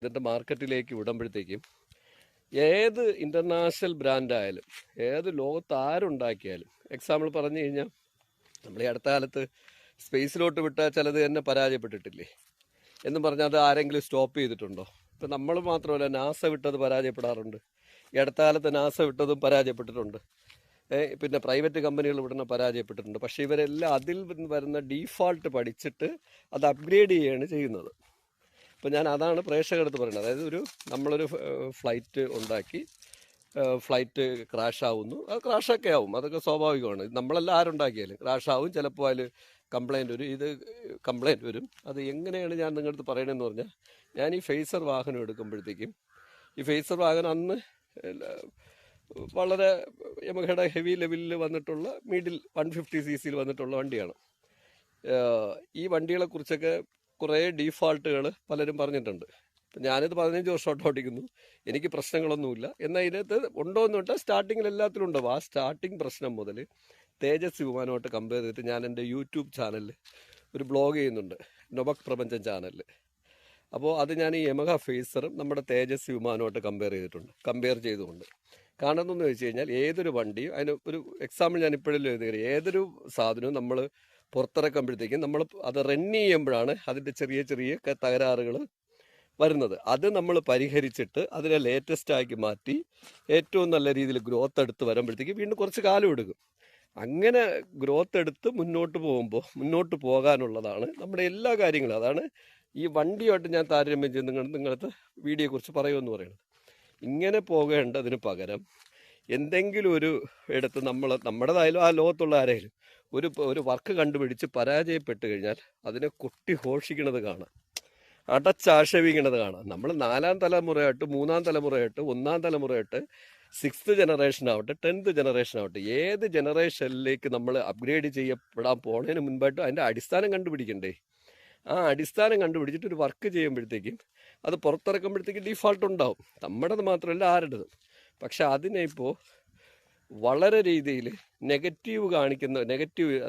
ഇതിൻ്റെ മാർക്കറ്റിലേക്ക് വിടുമ്പോഴത്തേക്കും ഏത് ഇൻ്റർനാഷണൽ ബ്രാൻഡായാലും ഏത് ലോകത്ത് ആരുണ്ടാക്കിയാലും എക്സാമ്പിൾ പറഞ്ഞു കഴിഞ്ഞാൽ നമ്മൾ ഈ അടുത്ത കാലത്ത് സ്പേസിലോട്ട് വിട്ടാൽ ചിലത് തന്നെ പരാജയപ്പെട്ടിട്ടില്ലേ എന്നും പറഞ്ഞാൽ അത് ആരെങ്കിലും സ്റ്റോപ്പ് ചെയ്തിട്ടുണ്ടോ? ഇപ്പം നമ്മൾ മാത്രമല്ല, നാസ വിട്ടത് പരാജയപ്പെടാറുണ്ട്. ഈ അടുത്ത കാലത്ത് നാസ വിട്ടതും പരാജയപ്പെട്ടിട്ടുണ്ട്. പിന്നെ പ്രൈവറ്റ് കമ്പനികൾ വിടുന്ന പരാജയപ്പെട്ടിട്ടുണ്ട്. പക്ഷേ ഇവരെല്ലാം അതിൽ വരുന്ന ഡീഫാൾട്ട് പഠിച്ചിട്ട് അത് അപ്ഗ്രേഡ് ചെയ്യുകയാണ് ചെയ്യുന്നത്. ഇപ്പം ഞാൻ അതാണ് പ്രേക്ഷകരടുത്ത് പറയുന്നത്. അതായത് നമ്മളൊരു ഫ്ലൈറ്റ് ഉണ്ടാക്കി, ഫ്ലൈറ്റ് ക്രാഷ് ആവുന്നു, അത് ക്രാഷൊക്കെ ആവും, അതൊക്കെ സ്വാഭാവികമാണ്. നമ്മളെല്ലാം ആരുണ്ടാക്കിയാലും ക്രാഷ് ആവും, ചിലപ്പോൾ അതിൽ കംപ്ലൈൻറ്റ് വരും, ഇത് കംപ്ലൈൻറ്റ് വരും. അത് എങ്ങനെയാണ് ഞാൻ നിങ്ങളുടെ അടുത്ത് പറയണമെന്ന് പറഞ്ഞാൽ, ഞാൻ ഈ ഫേസർ വാഹനം എടുക്കുമ്പോഴത്തേക്കും, ഈ ഫേസർ വാഹനം അന്ന് വളരെ യമഹയുടെ ഹെവി ലെവലിൽ വന്നിട്ടുള്ള മിഡിൽ 150 cc വന്നിട്ടുള്ള വണ്ടിയാണ്. ഈ വണ്ടികളെക്കുറിച്ചൊക്കെ കുറേ ഡീഫാൾട്ടുകൾ പലരും പറഞ്ഞിട്ടുണ്ട്. ഞാനിത് 15 വർഷമായിട്ട് ഓടിക്കുന്നു, എനിക്ക് പ്രശ്നങ്ങളൊന്നുമില്ല. എന്നാൽ ഇതിനകത്ത് ഉണ്ടോ എന്ന് പറഞ്ഞാൽ സ്റ്റാർട്ടിങ്ങിൽ എല്ലാത്തിലും ഉണ്ടാവും. ആ സ്റ്റാർട്ടിങ് പ്രശ്നം മുതൽ തേജസ് വിമാനമായിട്ട് കമ്പയർ ചെയ്തിട്ട് ഞാൻ എൻ്റെ യൂട്യൂബ് ചാനലിൽ ഒരു ബ്ലോഗ് ചെയ്യുന്നുണ്ട്, നൊബക് പ്രപഞ്ചം ചാനലിൽ. അപ്പോൾ അത് ഞാൻ ഈ യമഹ ഫേസറും നമ്മുടെ തേജസ് വിമാനമായിട്ട് കമ്പയർ ചെയ്തുകൊണ്ട്. കാരണം എന്തെന്ന് വെച്ച് കഴിഞ്ഞാൽ ഏതൊരു വണ്ടിയും അതിന് ഒരു എക്സാമ്പിൾ ഞാൻ ഇപ്പോഴല്ലേ എഴുതി, ഏതൊരു സാധനവും നമ്മൾ പുറത്തിറക്കുമ്പോഴത്തേക്കും നമ്മൾ അത് റൺ ചെയ്യുമ്പോഴാണ് അതിൻ്റെ ചെറിയ ചെറിയ തകരാറുകൾ വരുന്നത്. അത് നമ്മൾ പരിഹരിച്ചിട്ട് അതിനെ ലേറ്റസ്റ്റ് ആക്കി മാറ്റി ഏറ്റവും നല്ല രീതിയിൽ ഗ്രോത്ത് എടുത്ത് വരുമ്പോഴത്തേക്ക് വീണ്ടും കുറച്ച് കാലം എടുക്കും. അങ്ങനെ ഗ്രോത്ത് എടുത്ത് മുന്നോട്ട് പോകാനുള്ളതാണ് നമ്മുടെ എല്ലാ കാര്യങ്ങളും. അതാണ് ഈ വണ്ടിയായിട്ട് ഞാൻ താരതമ്യം ചെയ്ത് നിങ്ങളടുത്ത് വീഡിയോയെക്കുറിച്ച് പറയുമെന്ന് പറയുന്നത്. ഇങ്ങനെ പോകേണ്ടതിന് പകരം എന്തെങ്കിലും ഒരു ഇടത്ത് നമ്മുടേതായാലും ആ ലോകത്തുള്ള ആരെങ്കിലും ഒരു വർക്ക് കണ്ടുപിടിച്ച് പരാജയപ്പെട്ട് കഴിഞ്ഞാൽ അതിനെ ഘോഷിക്കണത് കാണാം, അടച്ചാക്ഷേപിക്കണത് കാണാം. നമ്മൾ 4ാം തലമുറയായിട്ട്, 3ാം തലമുറയായിട്ട്, 1ാം തലമുറയായിട്ട്, 6th ജനറേഷൻ ആവട്ടെ, 10th ജനറേഷൻ ആവട്ടെ, ഏത് ജനറേഷനിലേക്ക് നമ്മൾ അപ്ഗ്രേഡ് ചെയ്യപ്പെടാൻ പോണതിന് മുൻപായിട്ട് അതിൻ്റെ അടിസ്ഥാനം കണ്ടുപിടിക്കണ്ടേ? ആ അടിസ്ഥാനം കണ്ടുപിടിച്ചിട്ട് ഒരു വർക്ക് ചെയ്യുമ്പോഴത്തേക്കും അത് പുറത്തിറക്കുമ്പോഴത്തേക്കും ഡീഫാൾട്ട് ഉണ്ടാവും, നമ്മുടേത് മാത്രമല്ല ആരുടേതും. പക്ഷെ അതിനെ ഇപ്പോൾ വളരെ രീതിയിൽ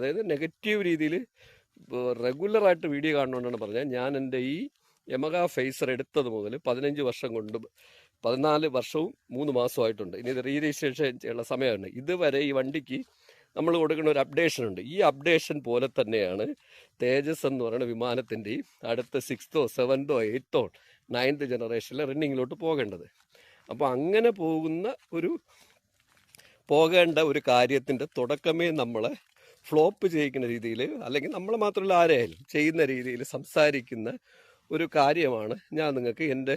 അതായത് നെഗറ്റീവ് രീതിയിൽ റെഗുലറായിട്ട് വീഡിയോ കാണുന്നതുകൊണ്ടാണ് പറഞ്ഞാൽ, ഞാൻ എൻ്റെ ഈ യമഹ ഫേസർ എടുത്തത് മുതൽ 14 വർഷവും 3 മാസമായിട്ടുണ്ട്. ഇനി ഇത് രജിസ്ട്രേഷൻ ചെയ്യാനുള്ള സമയമാണ്. ഇതുവരെ ഈ വണ്ടിക്ക് നമ്മൾ കൊടുക്കുന്ന ഒരു അപ്ഡേഷൻ ഉണ്ട്. ഈ അപ്ഡേഷൻ പോലെ തന്നെയാണ് തേജസ് എന്ന് പറയുന്ന വിമാനത്തിൻ്റെയും അടുത്ത 6th, 7th, 8th, 9th ജനറേഷനിലെ റണ്ണിങ്ങിലോട്ട് പോകേണ്ടത്. അപ്പോൾ അങ്ങനെ പോകേണ്ട ഒരു കാര്യത്തിൻ്റെ തുടക്കമേ നമ്മളെ ഫ്ലോപ്പ് ചെയ്യിക്കുന്ന രീതിയിൽ, അല്ലെങ്കിൽ നമ്മൾ മാത്രമല്ല ആരെയായാലും ചെയ്യുന്ന രീതിയിൽ സംസാരിക്കുന്ന ഒരു കാര്യമാണ് ഞാൻ നിങ്ങൾക്ക് എൻ്റെ